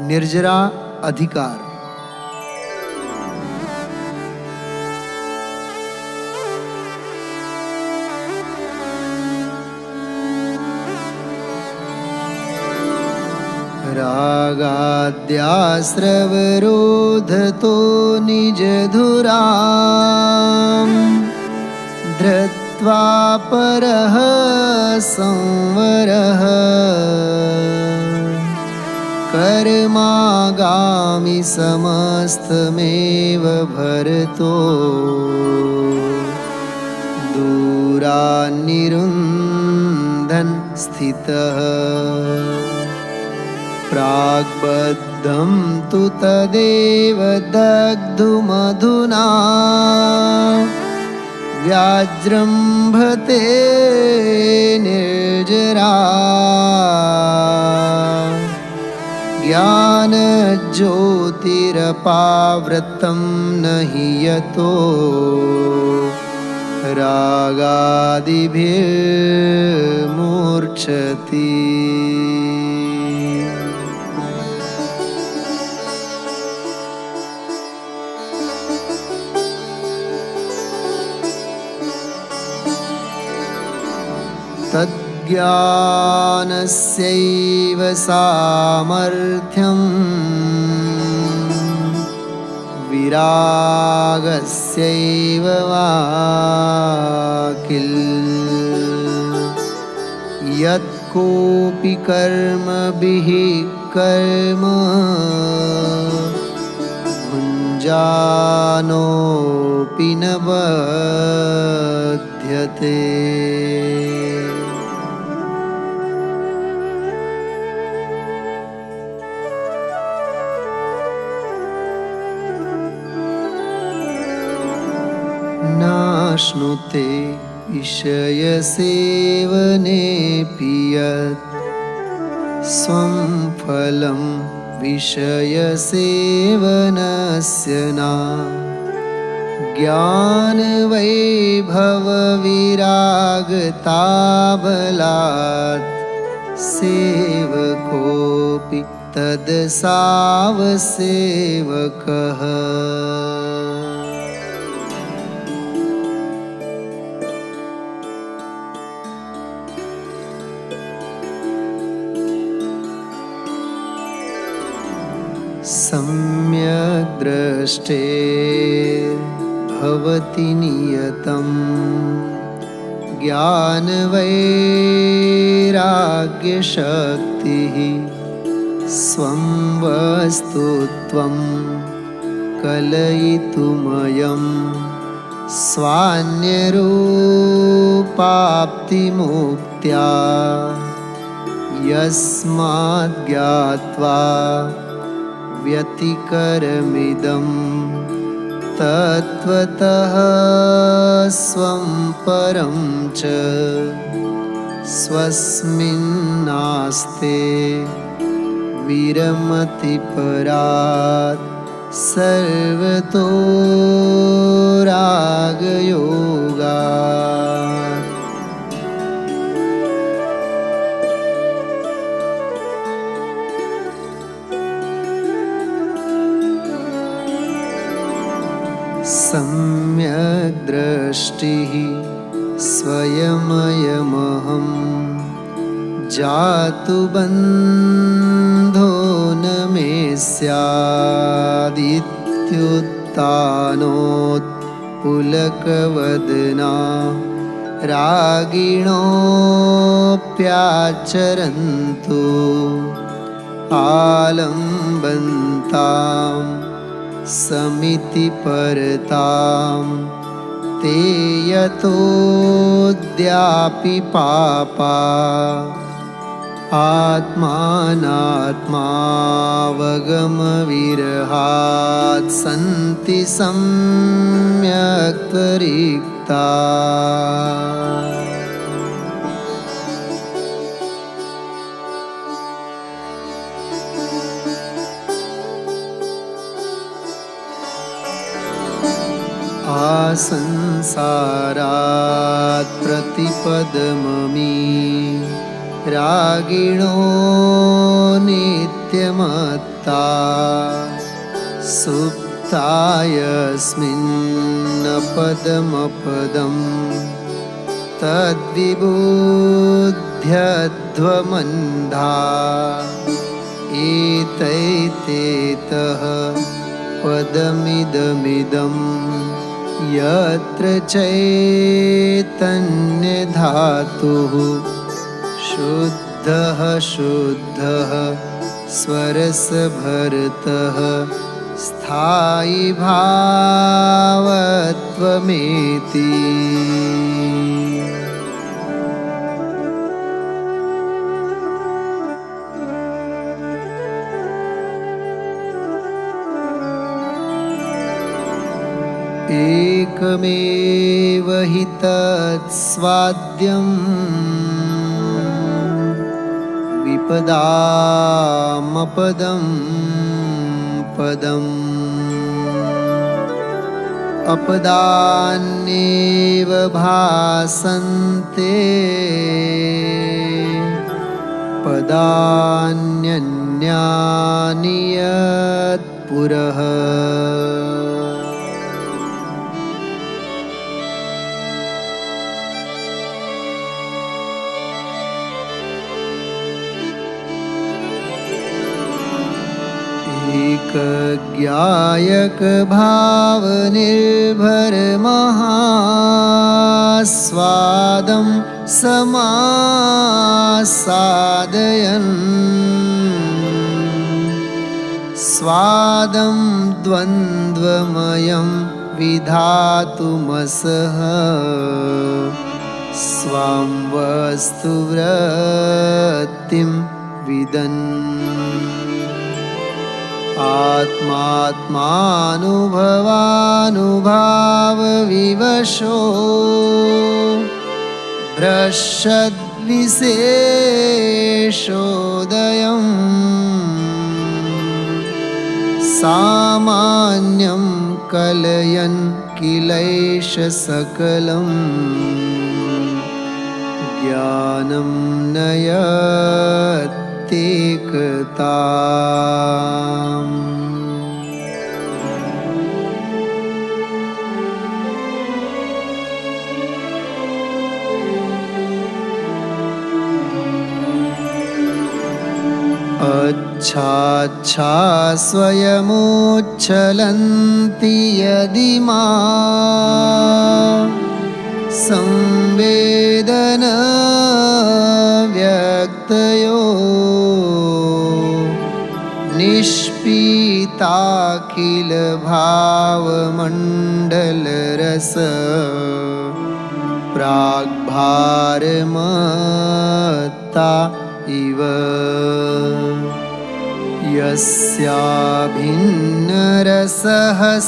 निर्जरा अधिकार। रागाद्यास्रवरोधतो निजधुरां धृत्वा परः संवरः कर्मागामि समस्तमेव भरतो दूरान्निरुन्धन् स्थितः प्राग्बद्धं तु तदेव दग्धुमधुना व्याजृम्भते निर्जरा ज्ञानज्योतिरपावृतं न हि यतो रागादिभिर्मूर्च्छति। तज्ज्ञानस्यैव सामर्थ्यं विरागस्यैव वा किल यत्कोऽपि कर्मभिः कर्म भुञ्जानोऽपि न बध्यते। नाश्नुते विषयसेवनेऽपि यत् स्वं फलं विषयसेवनस्य न ज्ञानवैभवविरागताबलात् सेवकोऽपि तदसावसेवकः। सम्यग् द्रष्टेर्भवति नियतं ज्ञानवैराग्यशक्तिः स्वं वस्तुत्वं कलयितुमयं स्वान्यरूपाप्तिमुक्त्या यस्माद् ज्ञात्वा व्यतिकरमिदं तत्त्वतः स्वं परं च स्वस्मिन्नास्ते विरमति परात् सर्वतो रागयोगात्। सम्यग् दृष्टिः स्वयमयमहं जातु बन्धो न मे स्यादित्युत्थानोत्पुलकवदना रागिणोऽप्याचरन्तु आलम्बन्तां समिति परतां ते यतोऽद्यापि पापा आत्मानात्मावगमविरहात् सन्ति सम्यक् त्वरिता। संसारात् प्रतिपदममि रागिणो नित्य नित्यमत्ता सुप्तायस्मिन्नपदमपदम् तद्विबुध्यध्वमन्धा एतैतेतः पदमिदमिदं यत्र चैतन्यधातुः शुद्धः शुद्धः स्वरसभरतः स्थायी भावत्वमेति। एकमेव हि तत्स्वाद्यम् विपदामपदं पदम् अपदान्येव भासन्ते पदान्यन्यानि यत्पुरः। एकज्ञायक भावनिर्भर महास्वादं समासादयन् स्वादं द्वन्द्वमयं विधातुमसह स्वां वस्तुवृत्तिं विदन् आत्मात्मानुभवानुभावविवशो भ्रश्यद्विशेषोदयम् सामान्यं कलयन् किलैष सकलं ज्ञानं नयत्येकताम्। अच्छाच्छा स्वयमुच्छलन्ति यदिमा संवेदनव्यक्तयो निष्पीताखिलभावमण्डलरस प्राग्भारमत्ता इव यस्याभिन्नरसः स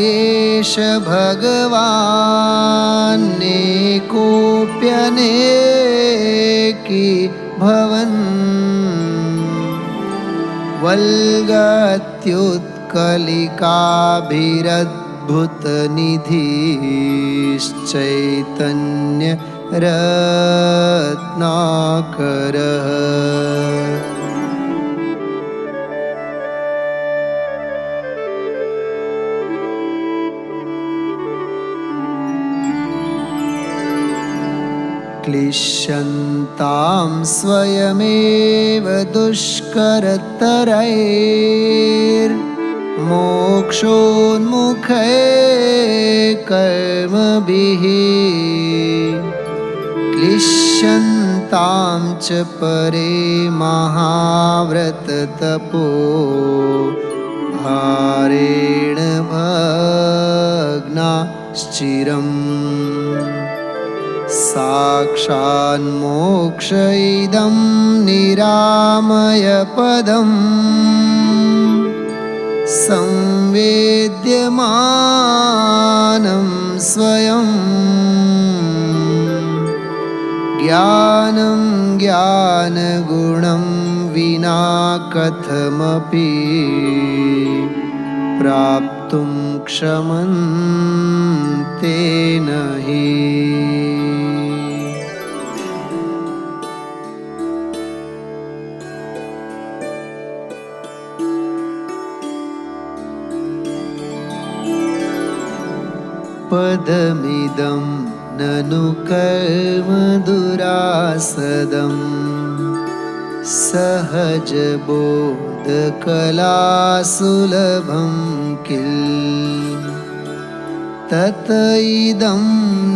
एष भगवान्नेकोऽप्यनेकी भवन् वल्गत्युत्कलिकाभिरद्भुतनिधिश्चैतन्य रत्नाकरः। क्लिश्यन्तां स्वयमेव दुष्करतरैर्मोक्षोन्मुखैः कर्मभिः क्लिश्यन्तां च परे महाव्रततपो भारेण भग्नाश्चिरम् साक्षान्मोक्ष इदं निरामयपदम् संवेद्यमानं स्वयं ज्ञानं ज्ञानगुणं विना कथमपि प्राप्तुं क्षमन्ते नहि। पदमिदं ननु कर्म दुरासदम् सहजबोधकला सुलभं किल तत इदं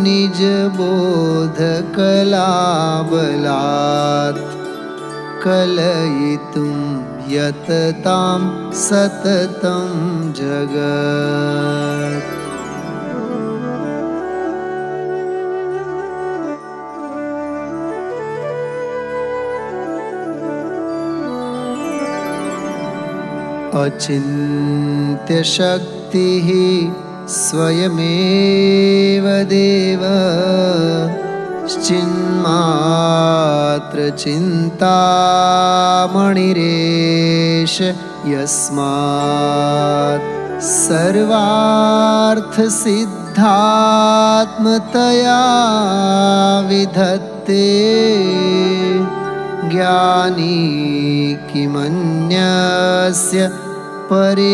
निजबोधकलाबलात् कलयितुं यततां सततं जगत्। अचिन्त्यशक्तिः स्वयमेव देव चिन्मात्रचिन्तामणिरेष यस्मात् सर्वार्थसिद्धात्मतया विधत्ते ज्ञानी किमन्यस्य परिग्रहेण।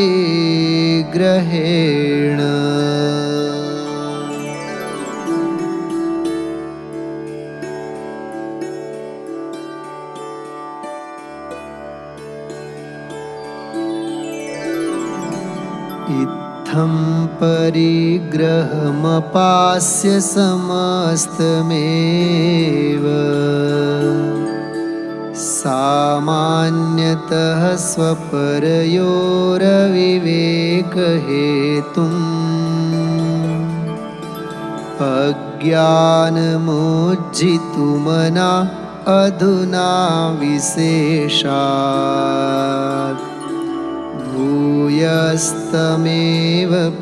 इत्थं परिग्रहमपास्य समस्तमेव सामान्यतः स्वपरयोरविवेकहेतुम् अज्ञानमुज्झितुमना अधुना विशेषात् भूयस्तमेव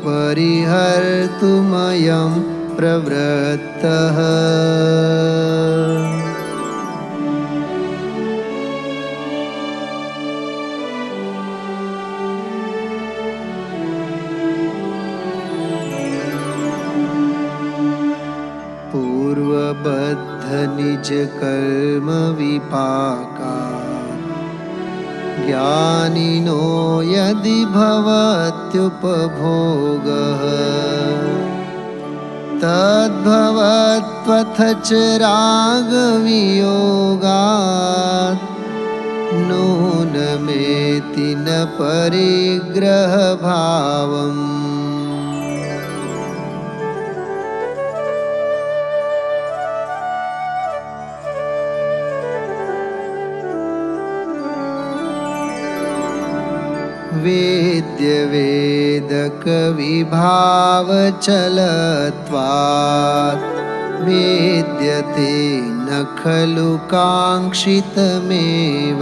परिहर्तुमयं प्रवृत्तः। पूर्वबद्ध निज कर्म विपाका ज्ञानिनो यदि भवत्युपभोगः तद्भवत्वथ च रागवियोगात् नूनमेति न परिग्रहभावम्। वेद्यवेदकविभावचलत्वात् वेद्यते न खलु काङ्क्षितमेव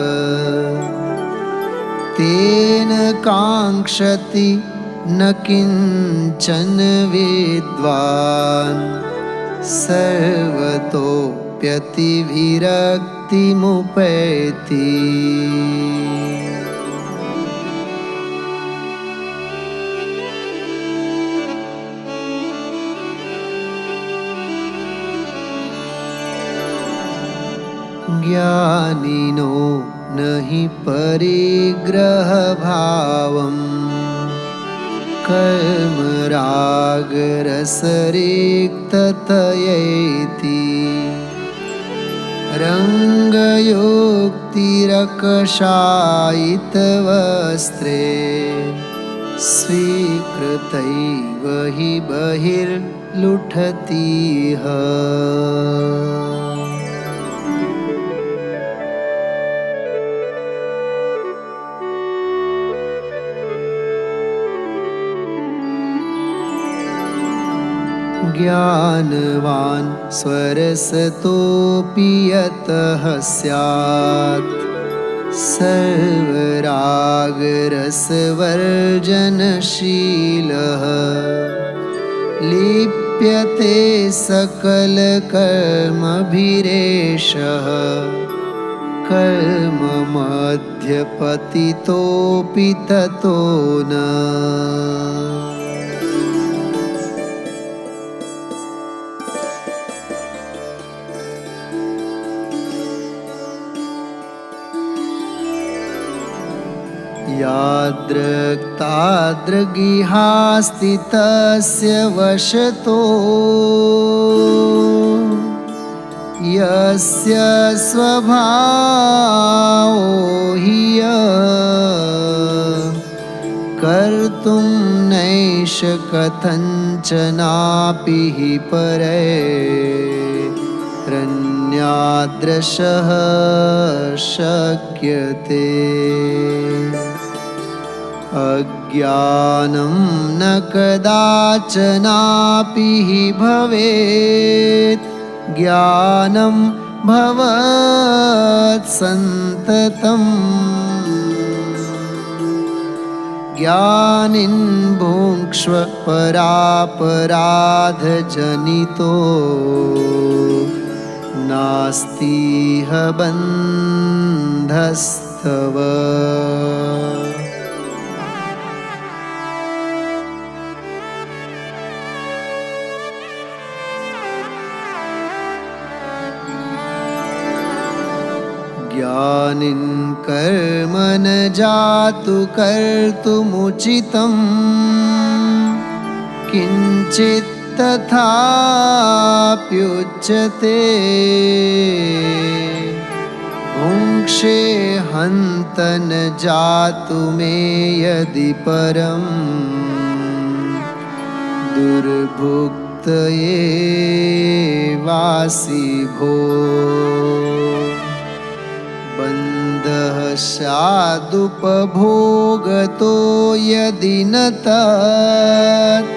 तेन काङ्क्षति न किञ्चन वेद्वान् सर्वतोऽप्यतिविरक्तिमुपैति। ज्ञानिनो न हि परिग्रहभावम् कर्मरागरसरिक्ततयैति रङ्गयोक्तिरकषायितवस्त्रे स्वीकृतैव हि बहिर्लुठतीह। ज्ञानवान् स्वरसतोऽपि यतः स्यात् सर्वरागरसवर्जनशीलः लिप्यते सकलकर्मभिरेषः कर्ममध्यपतितोऽपि ततो न। यादृक्तादृगिहास्ति तस्य वशतो यस्य स्वभावो हि कर्तुं नैष कथञ्चनापि हि परैरन्यादृशः शक्यते। अज्ञानं न कदाचनापि हि भवेत् ज्ञानं भवत् सन्ततम्। ज्ञानिन् भुङ्क्ष्व परापराधजनितो नास्तिह बन्धस्तव। ज्ञानिन् कर्म न जातु कर्तुमुचितं किञ्चित् तथाप्युच्यते। भुङ्क्षे हन्त न जातु मे यदि परं दुर्भुक्तये वासि भो। बन्धः स्यादुपभोगतो यदि न तत्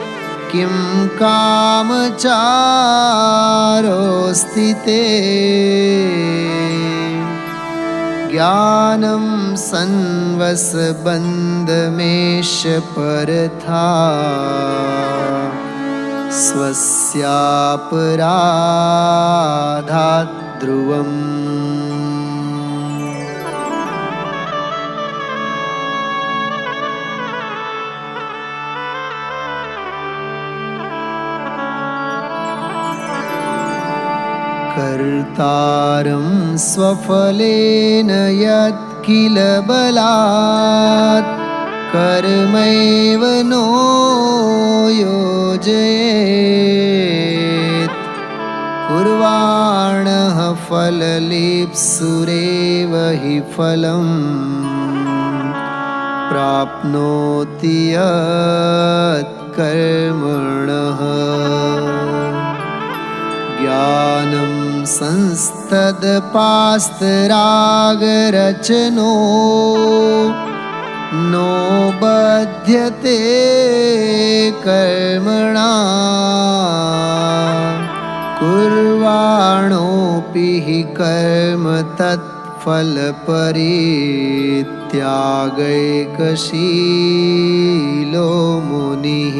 किं कामचारोऽस्ति ते। ज्ञानं सन्वसबन्धमेष परथा स्वस्यापराधात् ध्रुवम्। कर्तारं स्वफलेन यत्किल बलात् कर्मैव नो योजयेत्। कुर्वाणः फललिप्सुरेव हि फलं प्राप्नोति यत्कर्मणः। ज्ञानं संस्तदपास्तरागरचनो नो बध्यते कर्मणा। कुर्वाणोऽपि हि कर्म तत्फलपरित्यागैकशीलो मुनिः।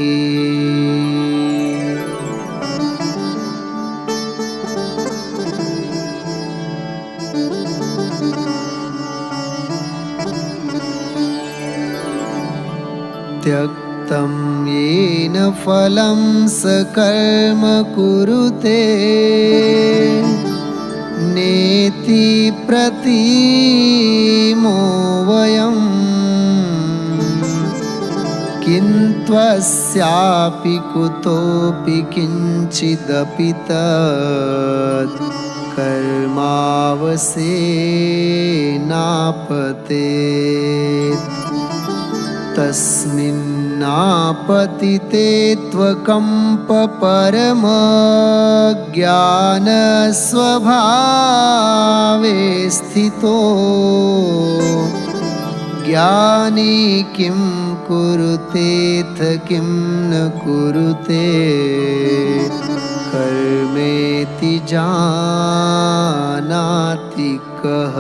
त्यक्तं येन फलं स कर्म कुरुते नेति प्रतीमो वयम्। किन्त्वस्यापि कुतोऽपि किञ्चिदपि तत् कर्मावसेनापतेत्। तस्मिन्नापतिते त्वकम्पपरमज्ञानस्वभावे स्थितो। ज्ञानी किं कुरुतेऽथ किं न कुरुते कर्मेति जानाति कः।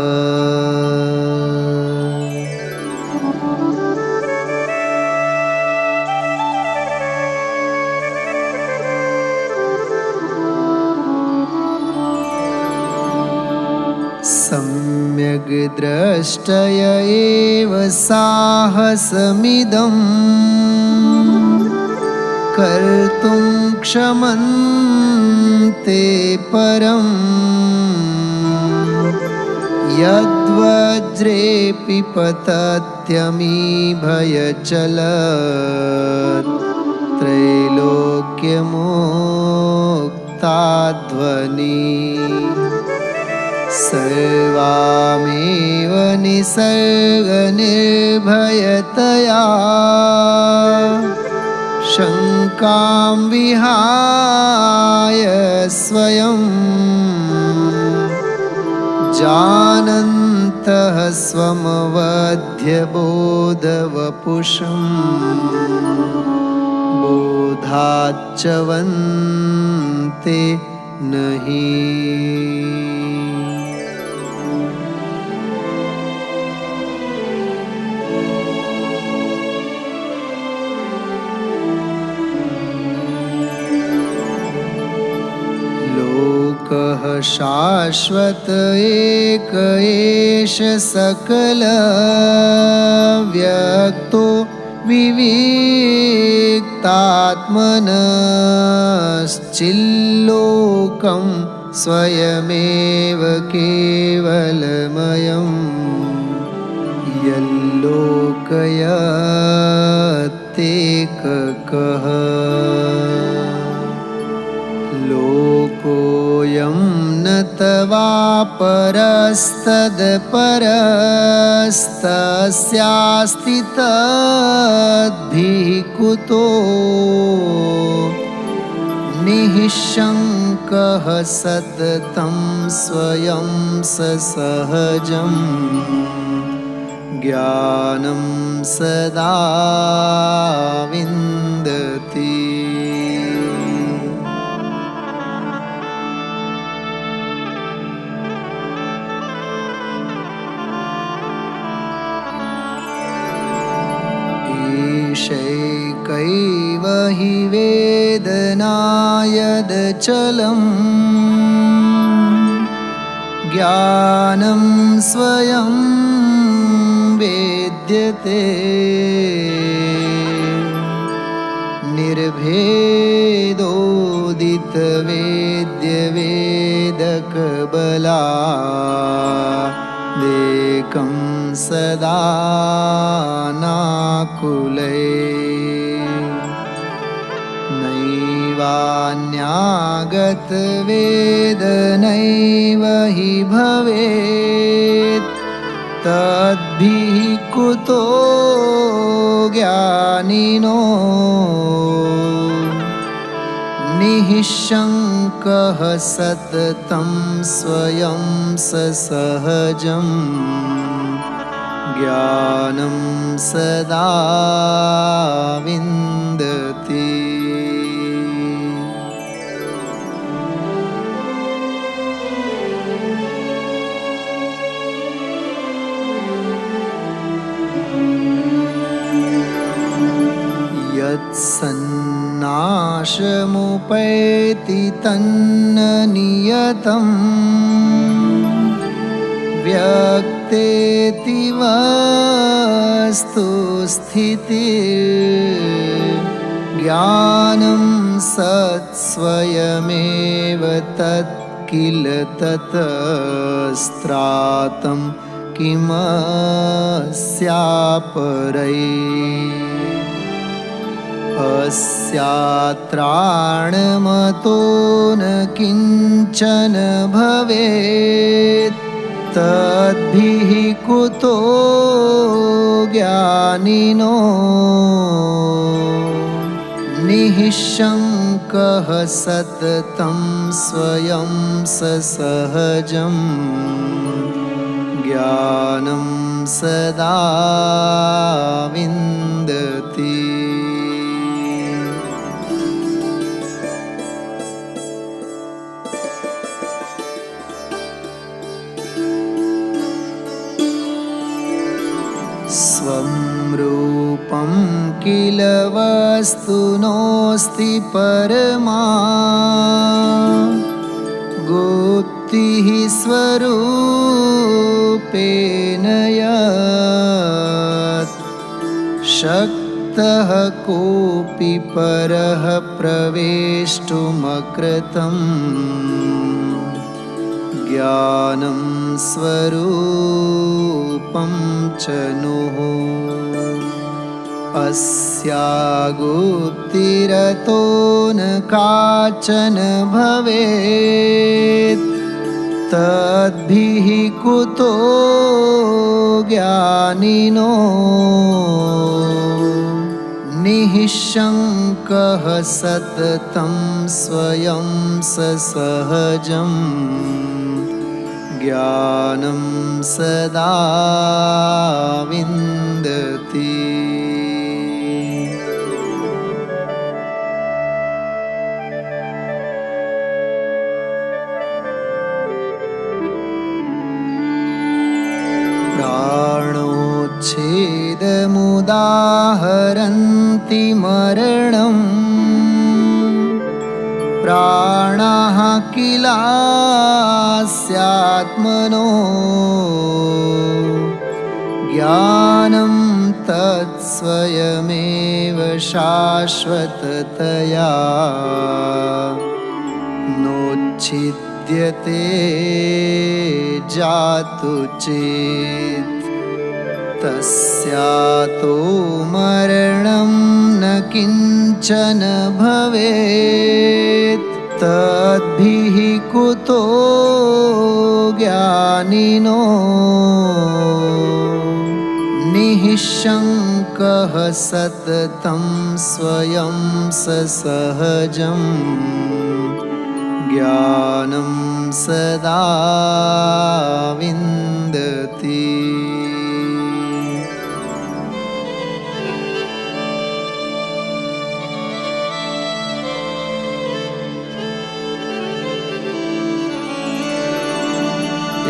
सम्यग् द्रष्टय एव साहसमिदं कर्तुं क्षमन्ते परम्। यद्वज्रेऽपि पतत् नित्यमीभयचलत् त्रैलोक्यमुक्ताध्वनि सर्वामेव निसर्गनिर्भयतया शङ्कां विहाय स्वयं जानन्तः स्वमवध्यबोधवपुषं बोधाच्च वन्ते नहि। लोकः शाश्वत एक एष सकल व्यक्तो विविक्तात्मनश्चिल्लोकं स्वयमेव केवलमयं यल्लोकयत्येककः। लोकोऽयं न तवापरस्तदपरस्तस्यास्ति तद्भिः कुतो निःशङ्कः सततं स्वयं ससहजं ज्ञानं सदा विन्दति। ईशैकैव हि वेदना यदचलं ज्ञानं स्वयं वेद्यते निर्भेदोदितवेद्यवेदकबलादेकं सदा नाकुलै नैवान्यागतवेदनैव हि भवेत् तद्भिः कुतो ज्ञानिनो निःशङ्कः सततं स्वयं ससहजं ज्ञानं सदा विन्दति। यत्सन्नाशमुपैति तन्न नियतं व्यक्तेति वस्तु स्थितिर्ज्ञानं सत्स्वयमेव तत् किल ततस्त्रातं किमस्यापरै अस्यात्राणमतो न किञ्चन भवेत् तद्भिः कुतो ज्ञानिनो निःशङ्कः सततं स्वयं ससहजं ज्ञानं सदा विन्दति। स्वं रूपं किल वस्तुनोऽस्ति परमा गुप्तिः स्वरूपेण यत् शक्तः कोऽपि परः प्रवेष्टुमकृतं ज्ञानं स्वरूपेण रूपं च नुः अस्या गुप्तिरतो न काचन भवेत् तद्भिः कुतो ज्ञानिनो निःशङ्कः सततं स्वयं ससहजं ज्ञानं सदा विन्दति। प्राणोच्छेदमुदाहरन्ति मरणम् प्राणाः किलास्यात्मनो ज्ञानं तत्स्वयमेव शाश्वततया नोच्छिद्यते जातु चेत् तस्यातो मरणं न किञ्चन भवेत् तद्भिः कुतो ज्ञानिनो निःशङ्कः सततं स्वयं ससहजं ज्ञानं सदा विन्दति।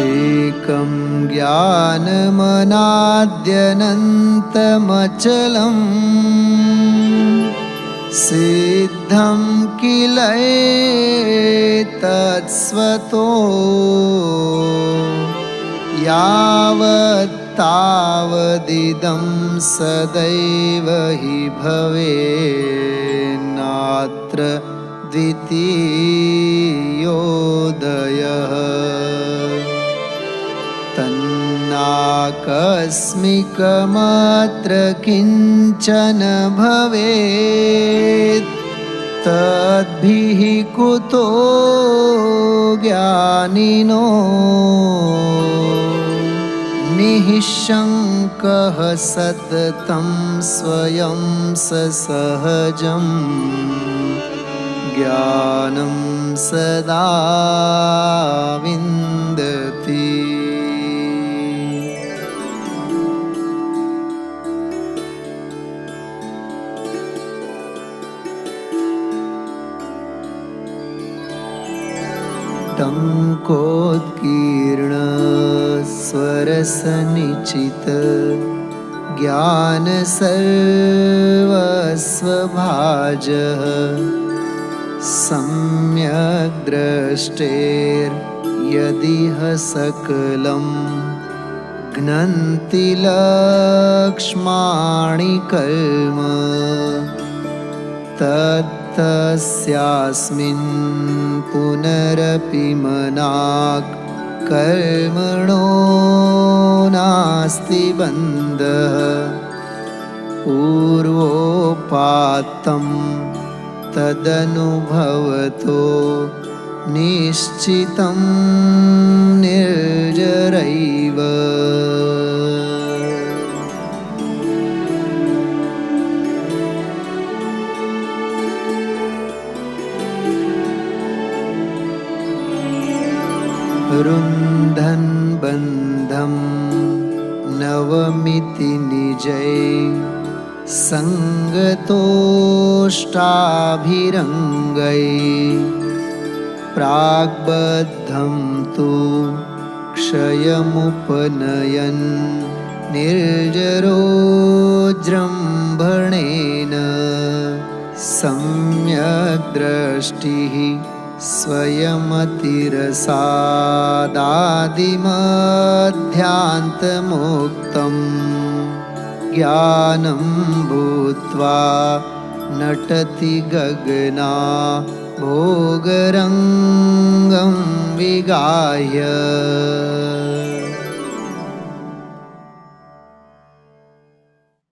एकं ज्ञानमनाद्यनन्तमचलम् सिद्धं किल एतत्स्वतो यावत्तावदिदं सदैव हि भवेन्नात्र द्वितीयोदयः तन्नाकस्मिकमत्र किञ्चन भवेत् तद्भिः कुतो ज्ञानिनो निःशङ्कः सततं स्वयं ससहजं ज्ञानं सदा विन्दति। टङ्कोत्कीर्ण स्वरसनिचित ज्ञानसर्वस्वभाजः सम्यग् द्रष्टेर्यदिह सकलं घ्नन्ति लक्ष्माणि कर्म तस्यास्मिन् पुनरपि मनाक् कर्मणो नास्ति बन्धः पूर्वोपात्तं तदनुभवतो निश्चितं निर्जरैव रुन्धन् बन्धं नवमिति निजै सङ्गतोष्टाभिरङ्गै प्राग्बद्धं तु क्षयमुपनयन् निर्जरोज्जृम्भणेन सम्यग् दृष्टिः स्वयमतिरसादादिमध्यान्तमुक्तं ज्ञानं भूत्वा नटति गगना भोगरङ्गं विगाह्य